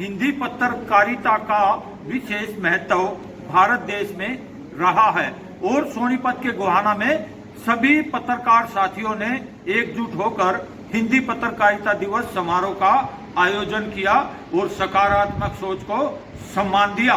हिंदी पत्रकारिता का विशेष महत्व भारत देश में रहा है और सोनीपत के गोहाना में सभी पत्रकार साथियों ने एकजुट होकर हिंदी पत्रकारिता दिवस समारोह का आयोजन किया और सकारात्मक सोच को सम्मान दिया।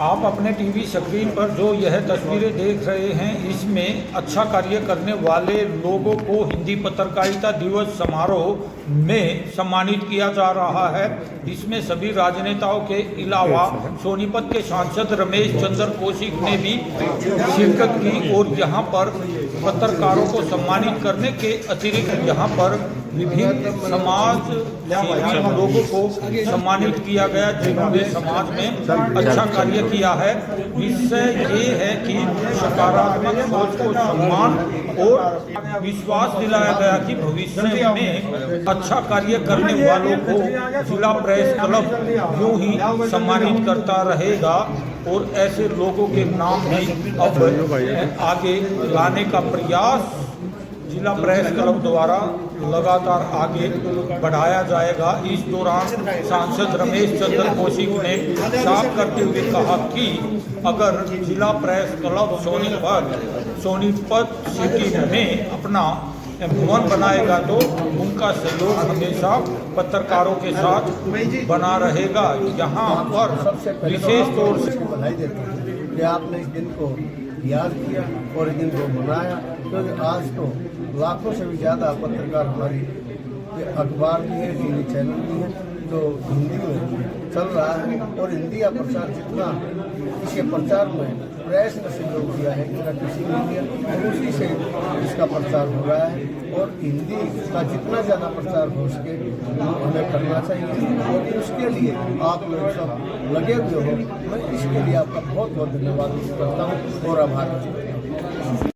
आप अपने टीवी स्क्रीन पर जो यह तस्वीरें देख रहे हैं, इसमें अच्छा कार्य करने वाले लोगों को हिंदी पत्रकारिता दिवस समारोह में सम्मानित किया जा रहा है। इसमें सभी राजनेताओं के अलावा सोनीपत के सांसद रमेश चंद्र कौशिक ने भी शिरकत की और यहाँ पर पत्रकारों को सम्मानित करने के अतिरिक्त यहाँ पर विभिन्न समाज लोगों को सम्मानित किया गया जिन्होंने समाज में अच्छा कार्य किया है। विषय ये है कि सकारात्मक सोच को सम्मान और विश्वास दिलाया गया कि भविष्य में अच्छा कार्य करने वालों को जिला प्रेस क्लब यूं ही सम्मानित करता रहेगा और ऐसे लोगों के नाम भी अब आगे लाने का प्रयास जिला प्रेस क्लब द्वारा लगातार आगे बढ़ाया जाएगा। इस दौरान सांसद रमेश चंद्र कौशिक ने साफ करते हुए कहा कि अगर जिला प्रेस क्लब सोनीपत सिटी में अपना भवन बनाएगा तो उनका सहयोग हमेशा पत्रकारों के साथ बना रहेगा। यहाँ पर विशेष तौर से बधाई देता हूँ कि आपने इस दिन को याद किया और इस दिन को मनाया, क्योंकि आज तो लाखों से भी ज़्यादा पत्रकार हमारी अखबार भी है, टीवी चैनल भी है जो हिंदी में चल रहा है और हिंदी का प्रचार जितना इसके प्रचार में प्रेस ने सहयोग दिया है इसका किसी मीडिया और उसी से इसका प्रचार हो रहा है और हिंदी का जितना ज़्यादा प्रचार हो सके हमें करना चाहिए और उसके लिए आप लोग सब लगे हुए हो। मैं इसके लिए आपका बहुत बहुत धन्यवाद करता हूँ और आभार व्यक्त करता हूँ।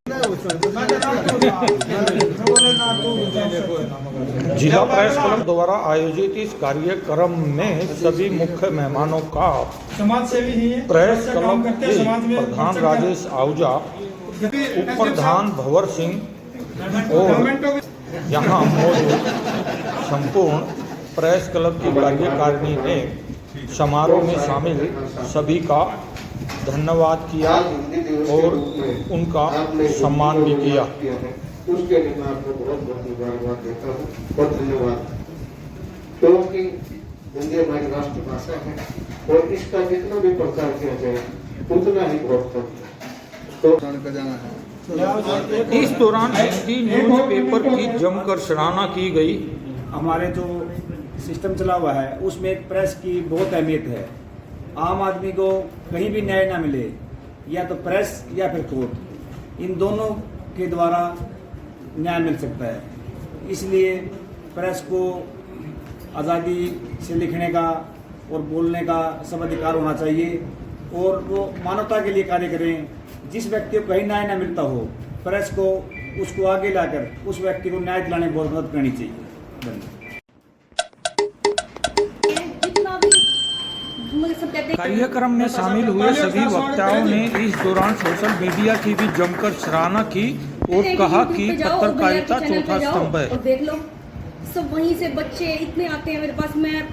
जिला प्रेस क्लब द्वारा आयोजित इस कार्यक्रम में सभी मुख्य मेहमानों का प्रेस क्लब के प्रधान राजेश आहूजा, उप प्रधान भंवर सिंह और यहाँ मौजूद संपूर्ण प्रेस क्लब की कार्यकारिणी ने समारोह में शामिल सभी का धन्यवाद किया और उनका सम्मान भी किया। उसके लिए मैं आपको बहुत बहुत मुबारकबाद देता हूँ, बहुत धन्यवाद, क्योंकि हिंदी हमारी राष्ट्रभाषा है और इसका जितना भी प्रचार किया जाए उतना ही बहुत कम है। इस दौरान हिंदी न्यूज़पेपर की जमकर सराहना की गई। हमारे जो सिस्टम चला हुआ है उसमें प्रेस की बहुत अहमियत है। आम आदमी को कहीं भी न्याय ना मिले, या तो प्रेस या फिर कोर्ट, इन दोनों के द्वारा न्याय मिल सकता है। इसलिए प्रेस को आज़ादी से लिखने का और बोलने का सब अधिकार होना चाहिए और वो मानवता के लिए कार्य करें। जिस व्यक्ति को कहीं न्याय न मिलता हो, प्रेस को उसको आगे लाकर उस व्यक्ति को न्याय दिलाने में बहुत मदद करनी चाहिए। धन्यवाद। कार्यक्रम में शामिल हुए सभी वक्ताओं ने इस दौरान सोशल मीडिया की भी जमकर सराहना की और कहा कि पत्रकारिता चौथा स्तंभ है। और देख लो सब वहीं से बच्चे इतने आते हैं मेरे पास, मैं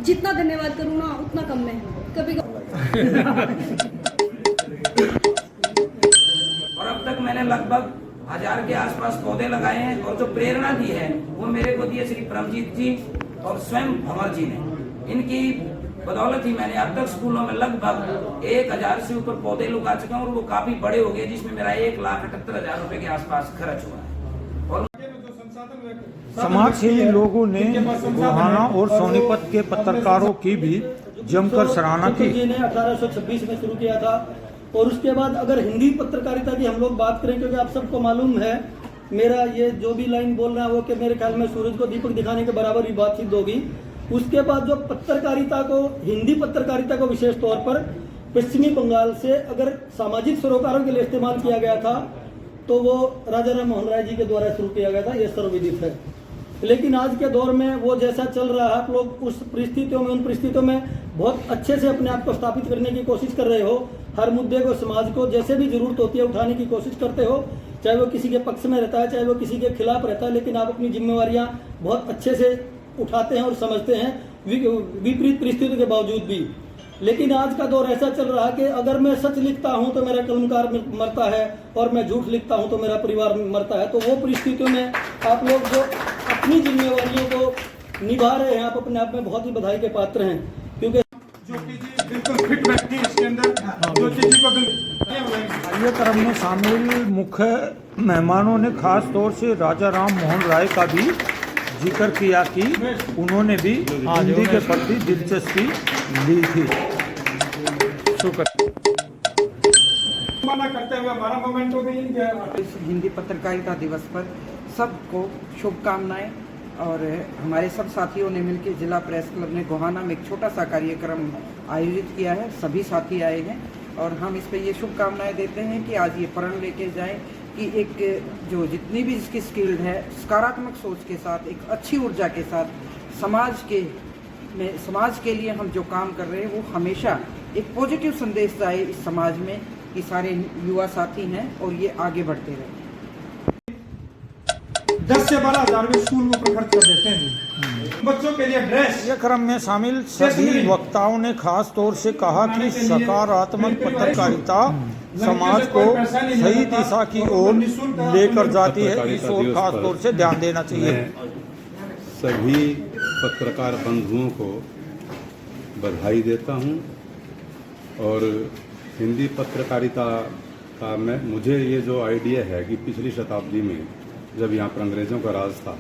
जितना धन्यवाद करूँ ना उतना कम है कभी। और अब तक मैंने लगभग 1000 के आसपास पौधे लगाए हैं और जो प्रेरणा दी है वो मेरे को दी है श्री परमजीत जी और स्वयं भंवर जी ने। इनकी बदौलत ही मैंने अब तक स्कूलों में लगभग 1000 से ऊपर पौधे लगा चुका हूँ और वो काफी बड़े हो गए, जिसमें मेरा 1,78,000 रुपए के आसपास खर्च हुआ है। और समाजसेवी लोगों ने गोहाना और सोनीपत के पत्रकारों की भी जमकर सराहना की। जी ने 1826 में शुरू किया था और उसके बाद अगर हिंदी पत्रकारिता की हम लोग बात करें, क्योंकि आप सबको मालूम है मेरा ये जो भी लाइन बोल रहा है वो कि मेरे ख्याल में सूरज को दीपक दिखाने के बराबर ही बात सिद्ध होगी। उसके बाद जो पत्रकारिता को, हिंदी पत्रकारिता को विशेष तौर पर पश्चिमी बंगाल से अगर सामाजिक सरोकारों के लिए इस्तेमाल किया गया था तो वो राजा राम मोहन राय जी के द्वारा शुरू किया गया था, ये सर्वविदित है। लेकिन आज के दौर में वो जैसा चल रहा है, आप लोग उस परिस्थितियों में, उन परिस्थितियों में बहुत अच्छे से अपने आप को स्थापित करने की कोशिश कर रहे हो। हर मुद्दे को, समाज को जैसे भी जरूरत होती है उठाने की कोशिश करते हो। चाहे वो किसी के पक्ष में रहता है, चाहे वो किसी के खिलाफ रहता है, लेकिन आप अपनी जिम्मेवारियां बहुत अच्छे से उठाते हैं और समझते हैं विपरीत परिस्थितियों के बावजूद भी। लेकिन आज का दौर ऐसा चल रहा है कि अगर मैं सच लिखता हूं तो मेरा कलमकार मरता है और मैं झूठ लिखता हूं तो मेरा परिवार मरता है। तो वो परिस्थितियों में आप लोग जो अपनी जिम्मेवारियों को निभा रहे हैं, आप अपने आप में बहुत ही बधाई के पात्र हैं, क्योंकि बिल्कुल फिट बैठती है इसके अंदर। कार्यक्रम में शामिल मुख्य मेहमानों ने खास तौर से राजा राम मोहन राय का भी जिक्र किया कि उन्होंने भी हिंदी के प्रति दिलचस्पी ली थी। शुक्र करते हुए हमारा मोमेंट हो गई। इस हिंदी पत्रकारिता दिवस पर सबको शुभकामनाएं। और हमारे सब साथियों ने मिलकर जिला प्रेस क्लब ने गोहाना में एक छोटा सा कार्यक्रम आयोजित किया है। सभी साथी आए हैं और हम इस पे ये शुभकामनाएं देते हैं कि आज ये प्रण लेके जाएं कि एक जो जितनी भी इसकी स्किल्ड है, सकारात्मक सोच के साथ, एक अच्छी ऊर्जा के साथ समाज के लिए हम जो काम कर रहे हैं वो हमेशा एक पॉजिटिव संदेश जाए इस समाज में कि सारे युवा साथी हैं और ये आगे बढ़ते रहे। 10 से 12,000 में स्कूल में खर्च कर देते हैं बच्चों के लिए ड्रेस। कार्यक्रम में शामिल सभी वक्ताओं ने खास तौर से कहा कि सकारात्मक पत्रकारिता समाज को सही दिशा की ओर लेकर जाती है। इस ओर खास तौर से ध्यान देना चाहिए। सभी पत्रकार बंधुओं को बधाई देता हूं और हिंदी पत्रकारिता का मुझे ये जो आइडिया है कि पिछली शताब्दी में जब यहाँ पर अंग्रेजों का राज था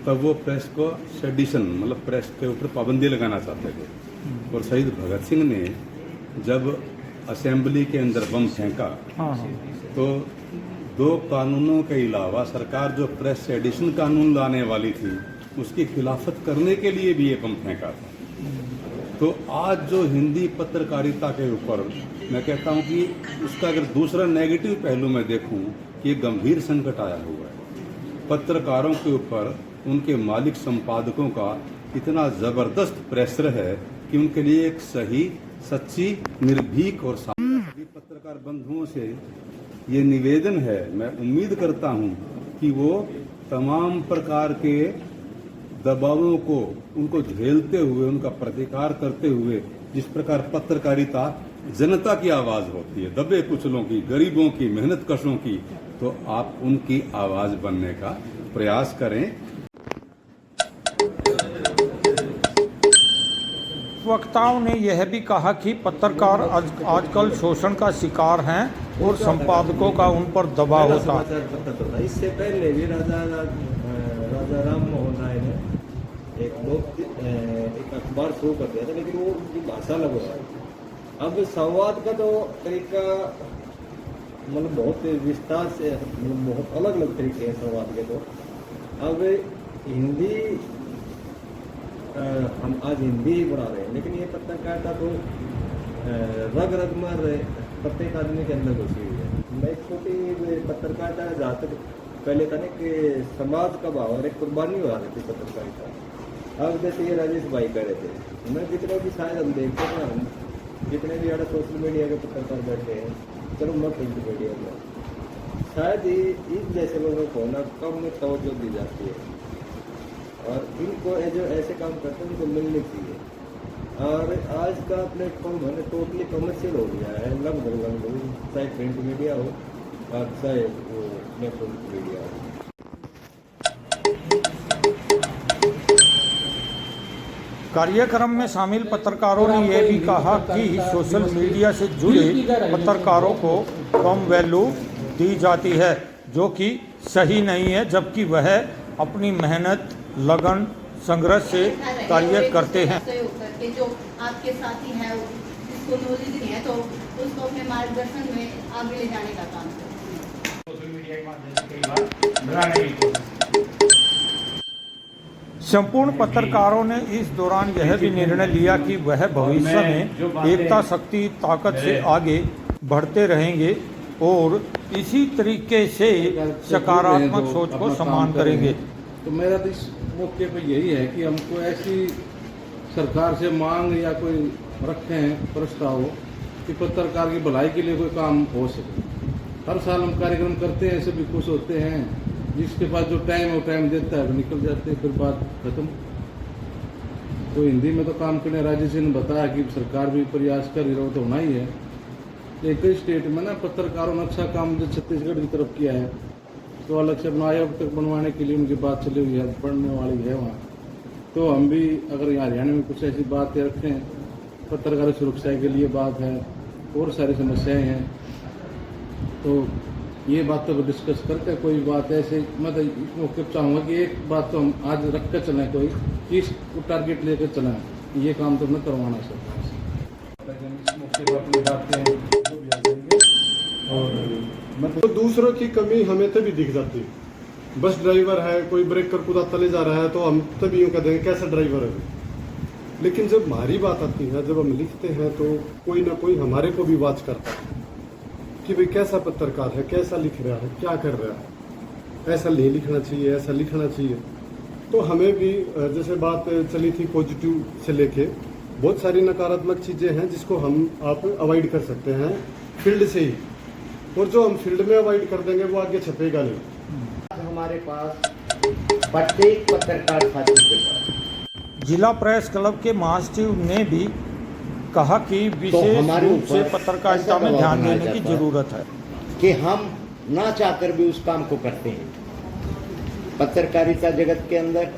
तब वो प्रेस को सेडिशन मतलब प्रेस के ऊपर पाबंदी लगाना चाहते थे। और शहीद भगत सिंह ने जब असेंबली के अंदर बम फेंका तो 2 कानूनों के अलावा सरकार जो प्रेस सेडिशन कानून लाने वाली थी उसकी खिलाफत करने के लिए भी ये बम फेंका था। तो आज जो हिंदी पत्रकारिता के ऊपर मैं कहता हूँ कि उसका अगर दूसरा नेगेटिव पहलू मैं देखूँ कि ये गंभीर संकट आया हुआ है। पत्रकारों के ऊपर उनके मालिक संपादकों का इतना ज़बरदस्त प्रेशर है कि उनके लिए एक सही, सच्ची, निर्भीक और सभी पत्रकार बंधुओं से ये निवेदन है। मैं उम्मीद करता हूँ कि वो तमाम प्रकार के दबावों को उनको झेलते हुए, उनका प्रतिकार करते हुए, जिस प्रकार पत्रकारिता जनता की आवाज़ होती है, दबे कुचलों की, गरीबों की, मेहनत कशों की, तो आप उनकी आवाज़ बनने का प्रयास करें। वक्ताओं ने यह भी कहा कि पत्रकार आजकल शोषण का शिकार हैं और संपादकों का उन पर दबाव होता है। इससे पहले भी राजा राम मोहन राय ने एक अखबार शुरू कर दिया था, लेकिन वो उनकी भाषा अलग हो रहा है। अब संवाद का तो तरीका मतलब बहुत विस्तार से बहुत अलग अलग तरीके हैं संवाद के। तो अब हिंदी हम आज हिंदी ही पढ़ा रहे हैं, लेकिन ये पत्रकारिता तो रग रग में प्रत्येक आदमी के अंदर घुसी हुई है। मैं छोटी पत्रकारिता जहाँ तक पहले था ना कि समाज का भाव और एक कुर्बानी हो रही थी पत्रकारिता। अब जैसे ये राजेश भाई कह रहे थे, मैं जितने भी शायद हम देखते हैं, हम जितने भी सोशल मीडिया के पत्रकार बैठे हैं, चलो मैं प्रिंट मीडिया में, शायद इस जैसे लोगों को ना कम में तवज्जो दी जाती है और इनको जो ऐसे काम करते हैं उनको मिलनी चाहिए। और आज का प्लेटफॉर्म है टोटली कमर्शियल हो गया है, लगभग चाहे प्रिंट मीडिया हो और चाहे वो इलेक्ट्रॉनिक मीडिया हो। कार्यक्रम में शामिल पत्रकारों ने यह भी कहा कि सोशल मीडिया से जुड़े पत्रकारों को कम वैल्यू दी जाती है, जो कि सही नहीं है, जबकि वह अपनी मेहनत, लगन, संघर्ष से कार्य करते हैं। जो आपके साथी हैं जिसको नॉलेज नहीं है तो उसको अपने मार्गदर्शन में आगे ले जाने का काम करते हैं। संपूर्ण पत्रकारों ने इस दौरान यह भी निर्णय लिया कि वह भविष्य में एकता शक्ति ताकत से आगे बढ़ते रहेंगे और इसी तरीके से सकारात्मक सोच को सम्मान करेंगे। तो मेरा तो इस मौके पर यही है कि हमको ऐसी सरकार से मांग या कोई रखे हैं प्रस्ताव कि पत्रकार की भलाई के लिए कोई काम हो सके। हर साल हम कार्यक्रम करते हैं, सभी खुश होते हैं। जिसके पास जो टाइम है वो टाइम देता है, वो निकल जाते हैं, फिर बात खत्म। तो हिंदी में तो काम करने राजेश जी ने बताया कि सरकार भी प्रयास कर रही, तो होना ही है। लेकिन कई स्टेट में ना पत्रकारों ने अच्छा काम जो छत्तीसगढ़ की तरफ किया है, तो अलग से अपना आयोग तक बनवाने के लिए उनकी बात चली हुई है, पढ़ने वाली है वहाँ। तो हम भी अगर यहाँ हरियाणा में कुछ ऐसी बातें रखें, पत्रकार सुरक्षा के लिए बात है और सारी समस्याएं हैं, तो ये बातों को डिस्कस करके कोई बात ऐसे मतलब इस मौके पर चाहूँगा कि एक बात तो हम आज रख कर चलें, कोई चीज़ को टारगेट लेकर चलें, ये काम तो न करवाना सरकार से। इस मौके पर अपनी बातें और मतलब दूसरों की कमी हमें तभी दिख जाती है। बस ड्राइवर है, कोई ब्रेक कर कूदा तले जा रहा है तो हम तभी यूँ कह देंगे कैसा ड्राइवर है। लेकिन जब हमारी बात आती है, जब हम लिखते हैं, तो कोई ना कोई हमारे को भी वाच करता है कि भाई कैसा पत्रकार है, कैसा लिख रहा है, क्या कर रहा है, ऐसा नहीं लिखना चाहिए, ऐसा लिखना चाहिए। तो हमें भी जैसे बात चली थी पॉजिटिव से लेके, बहुत सारी नकारात्मक चीज़ें हैं जिसको हम आप अवॉइड कर सकते हैं फील्ड से ही, और जो हम फील्ड में अवॉइड कर देंगे वो आगे छपेगा नहीं। हमारे पास प्रत्येक पत्रकार साथी के पास जिला प्रेस क्लब के महासचिव ने भी कहा कि विशेष रूप से पत्रकारिता में ध्यान देने की जरूरत है कि हम ना चाहकर भी उस काम को करते हैं। पत्रकारिता जगत के अंदर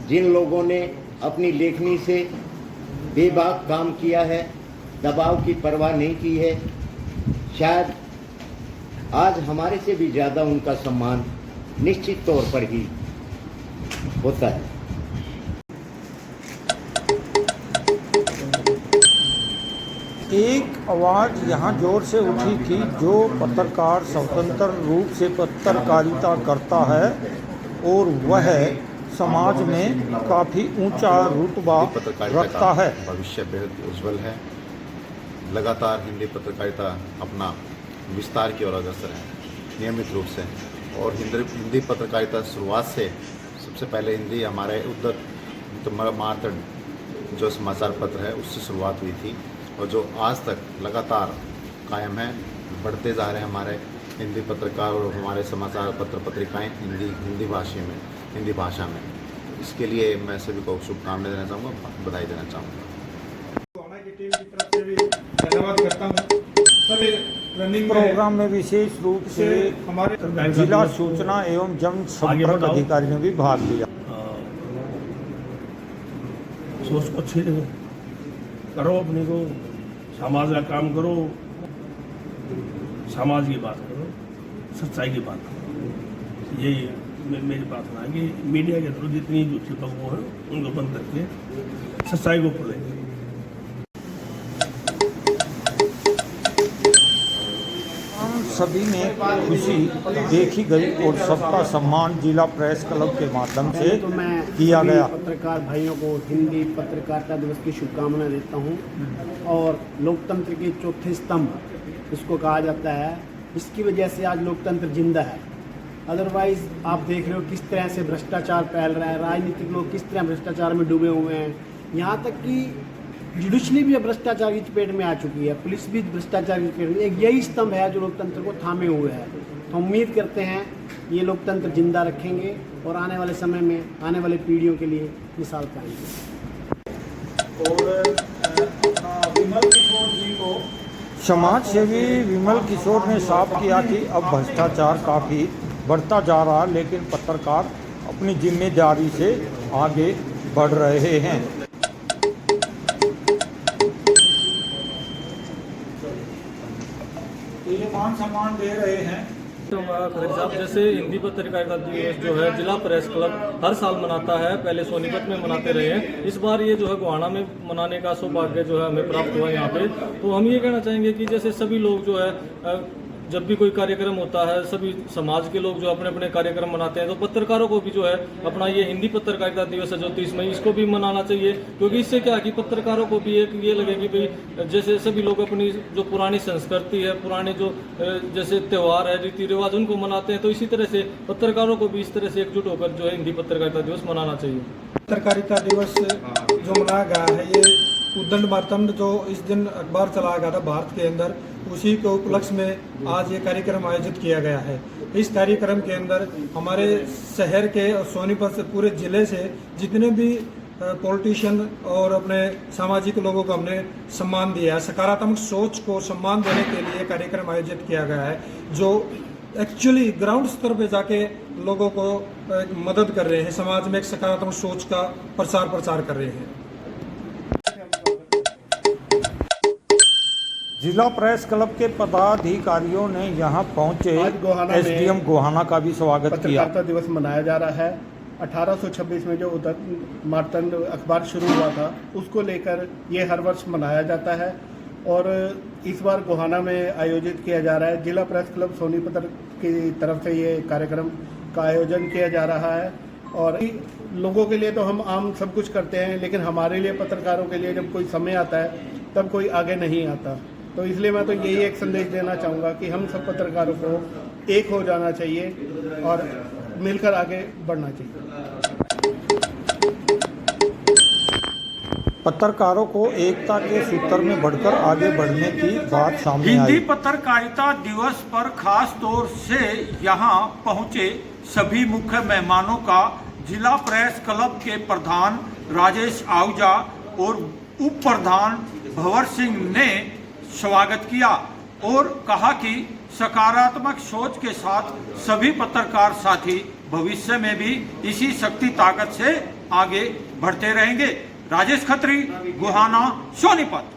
जिन लोगों ने अपनी लेखनी से बेबाक काम किया है, दबाव की परवाह नहीं की है, शायद आज हमारे से भी ज़्यादा उनका सम्मान निश्चित तौर पर ही होता है। एक आवाज़ यहाँ जोर से उठी थी, जो पत्रकार स्वतंत्र रूप से पत्रकारिता करता है और वह समाज में काफ़ी ऊंचा रुतबा रखता है। भविष्य बेहद उज्जवल है। लगातार हिंदी पत्रकारिता अपना विस्तार की ओर अग्रसर है नियमित रूप से, और हिंदी पत्रकारिता शुरुआत से सबसे पहले हिंदी हमारे उत्तर मारतंड जो समाचार पत्र है उससे शुरुआत हुई थी, और जो आज तक लगातार कायम है, बढ़ते जा रहे हैं हमारे हिंदी पत्रकार और हमारे समाचार पत्र पत्रिकाएं हिंदी भाषा में। इसके लिए मैं सभी को शुभकामनाएं देना चाहूँगा, बधाई देना चाहूँगा। धन्यवाद करता हूँ। प्रोग्राम में विशेष रूप से हमारे जिला सूचना एवं जन संपर्क अधिकारी ने भी भाग लिया। सोच को अच्छी करो, अपने को समाज का काम करो, समाज की बात करो, सच्चाई की बात करो। यही मेरी प्रार्थना है कि मीडिया के थ्रू जितनी झूठी खबरें हैं उनको बंद करके सच्चाई को खोलेंगे। सभी में खुशी देखी गई और सबका सम्मान जिला प्रेस क्लब के माध्यम से किया गया। पत्रकार भाइयों को हिंदी पत्रकारिता दिवस की शुभकामनाएं देता हूं, और लोकतंत्र के चौथे स्तंभ इसको कहा जाता है, इसकी वजह से आज लोकतंत्र जिंदा है। अदरवाइज आप देख रहे हो किस तरह से भ्रष्टाचार फैल रहा है, राजनीतिक लोग किस तरह भ्रष्टाचार में डूबे हुए हैं, यहाँ तक कि जुडिशरी भी भ्रष्टाचार की चपेट में आ चुकी है, पुलिस भी भ्रष्टाचार की चपेट में। एक यही स्तंभ है जो लोकतंत्र को थामे हुए है। तो उम्मीद करते हैं ये लोकतंत्र जिंदा रखेंगे और आने वाले समय में आने वाले पीढ़ियों के लिए मिसाल कायम। और विमल किशोर जी को समाज सेवी विमल किशोर ने साफ किया कि अब भ्रष्टाचार काफ़ी बढ़ता जा रहा है, लेकिन पत्रकार अपनी जिम्मेदारी से आगे बढ़ रहे हैं। मान सम्मान दे रहे हैं साहब। जैसे हिंदी पत्रकारिता दिवस जो है जिला प्रेस क्लब हर साल मनाता है, पहले सोनीपत में मनाते रहे हैं, इस बार ये जो है गोहाना में मनाने का सौभाग्य जो है हमें प्राप्त हुआ यहाँ पे। तो हम ये कहना चाहेंगे कि जैसे सभी लोग जो है जब भी कोई कार्यक्रम होता है, सभी समाज के लोग जो अपने अपने कार्यक्रम मनाते हैं, तो पत्रकारों को भी जो है अपना ये हिंदी पत्रकारिता दिवस है जो 30 मई, इसको भी मनाना चाहिए। क्योंकि इससे क्या कि पत्रकारों को भी एक ये लगे कि भाई जैसे सभी लोग अपनी जो पुरानी संस्कृति है, पुराने जो जैसे त्यौहार है, रीति रिवाज, उनको मनाते हैं, तो इसी तरह से पत्रकारों को भी इस तरह से एकजुट होकर जो है हिंदी पत्रकारिता दिवस मनाना चाहिए। पत्रकारिता दिवस जो मनाया गया है, ये उद्दंड मारतंड जो इस दिन अखबार चलाया गया था भारत के अंदर, उसी के उपलक्ष्य में आज ये कार्यक्रम आयोजित किया गया है। इस कार्यक्रम के अंदर हमारे शहर के और सोनीपत से पूरे जिले से जितने भी पॉलिटिशियन और अपने सामाजिक लोगों को हमने सम्मान दिया है। सकारात्मक सोच को सम्मान देने के लिए कार्यक्रम आयोजित किया गया है, जो एक्चुअली ग्राउंड स्तर पे जाके लोगों को मदद कर रहे हैं, समाज में एक सकारात्मक सोच का प्रचार कर रहे हैं। जिला प्रेस क्लब के पदाधिकारियों ने यहां पहुंचे एसडीएम गोहाना का भी स्वागत किया। पत्रकारिता दिवस मनाया जा रहा है। 1826 में जो मार्तंड अखबार शुरू हुआ था, उसको लेकर ये हर वर्ष मनाया जाता है और इस बार गोहाना में आयोजित किया जा रहा है। जिला प्रेस क्लब सोनीपत की तरफ से ये कार्यक्रम का आयोजन किया जा रहा है। और लोगों के लिए तो हम आम सब कुछ करते हैं, लेकिन हमारे लिए पत्रकारों के लिए जब कोई समय आता है तब कोई आगे नहीं आता। तो इसलिए मैं तो यही एक संदेश देना चाहूँगा कि हम सब पत्रकारों को एक हो जाना चाहिए और मिलकर आगे बढ़ना चाहिए। पत्रकारों को एकता के सूत्र में बढ़कर आगे बढ़ने की बात सामने आई। हिंदी पत्रकारिता दिवस पर खास तौर से यहाँ पहुँचे सभी मुख्य मेहमानों का जिला प्रेस क्लब के प्रधान राजेश आहूजा और उप प्रधान भंवर सिंह ने स्वागत किया और कहा कि सकारात्मक सोच के साथ सभी पत्रकार साथी भविष्य में भी इसी शक्ति ताकत से आगे बढ़ते रहेंगे। राजेश खत्री, गोहाना, सोनीपत।